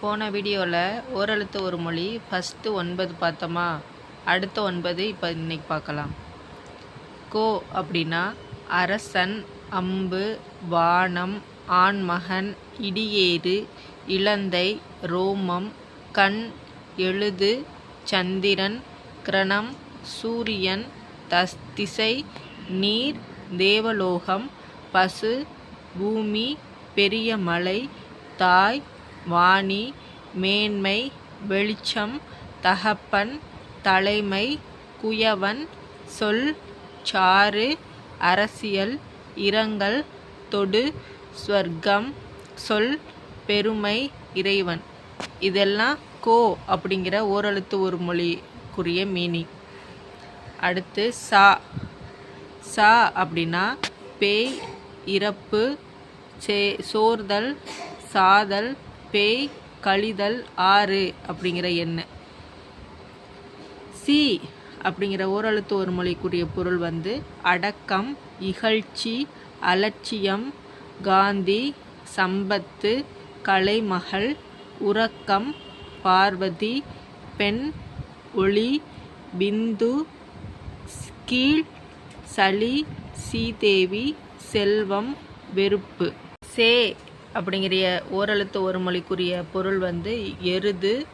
போன வீடியோவில் ஓரெழுத்து ஒரு மொழி ஃபஸ்ட்டு 9 பார்த்தோமா. அடுத்த 9 இப்போ இன்னைக்கு பார்க்கலாம். கோ அப்படின்னா அரசன், அம்பு, வானம், ஆண்மகன், இடியேறு, இலந்தை, ரோமம், கண், எழுது, சந்திரன், கிரணம், சூரியன், திசை, நீர், தேவலோகம், பசு, பூமி, பெரிய மலை, தாய், வாணி, மேன்மை, வெளிச்சம், தகப்பன், தலைமை, குயவன், சொல், சாறு, அரசியல், இரங்கல், தொடு, ஸ்வர்க்கம், சொல், பெருமை, இறைவன். இதெல்லாம் கோ அப்படிங்கிற ஓரெழுத்து ஒரு மொழிக்குரிய மீனிங். அடுத்து சா. சா அப்படின்னா பேய், இறப்பு, சோர்தல், சாதல், பேய், கழிதல், ஆறு அப்படிங்கிற எண்ணு. சி அப்படிங்கிற ஓரெழுத்து ஒரு மொழிக்குரிய பொருள் அடக்கம், இகழ்ச்சி, அலட்சியம், காந்தி, சம்பத்து, கலைமகள், உறக்கம், பார்வதி, பெண், ஒளி, பிந்து, கீழ், சளி, சீதேவி, செல்வம், வெறுப்பு. சே அப்படிங்கிற ஓரெழுத்து ஒரு மொழிக்குரிய பொருள் எருது,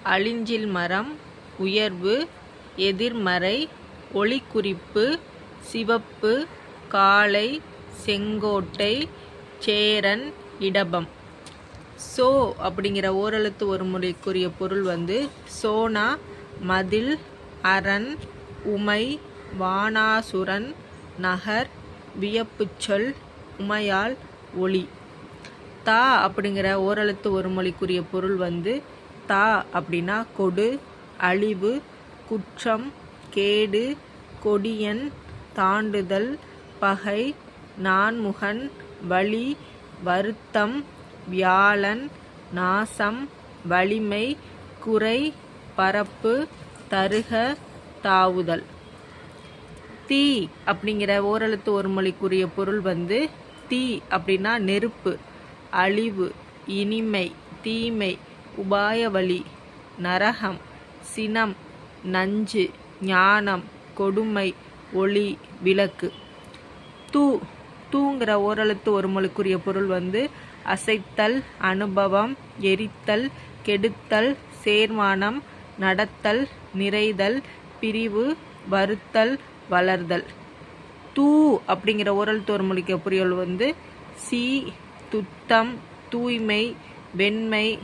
அழிஞ்சில் மரம், உயர்வு, எதிர்மறை, ஒளிக்குறிப்பு, சிவப்பு, காளை, செங்கோட்டை, சேரன், இடபம். சோ அப்படிங்கிற ஓரெழுத்து ஒரு மொழிக்குரிய பொருள் சோனா, மதில், அரண், உமை, வானாசுரன், நகர், வியப்புச்சொல், உமையால், ஒளி. தா அப்படிங்கிற ஓரெழுத்து ஒரு மொழிக்குரிய பொருள் தா அப்படின்னா கொடு, அழிவு, குற்றம், கேடு, கொடியன், தாண்டுதல், பகை, நான்முகன், வலி, வருத்தம், வியாழன், நாசம், வலிமை, குறை, பரப்பு, தருக, தாவுதல். தீ அப்படிங்கிற ஓரெழுத்து ஒரு மொழிக்குரிய பொருள் தீ அப்படின்னா நெருப்பு, அழிவு, இனிமை, தீமை, உபாயவழி, நரகம், சினம், நஞ்சு, ஞானம், கொடுமை, ஒளி, விளக்கு. தூங்கிற ஓரெழுத்து ஒரு மொழிக்குரிய பொருள் அசைத்தல், அனுபவம், எரித்தல், கெடுத்தல், சேர்மானம், நடத்தல், நிறைதல், பிரிவு, வருத்தல், வளர்தல். தூ அப்படிங்கிற ஓரெழுத்து ஒரு மொழிக்குரிய பொருள் சி, துத்தம், தூய்மை, வெண்மை,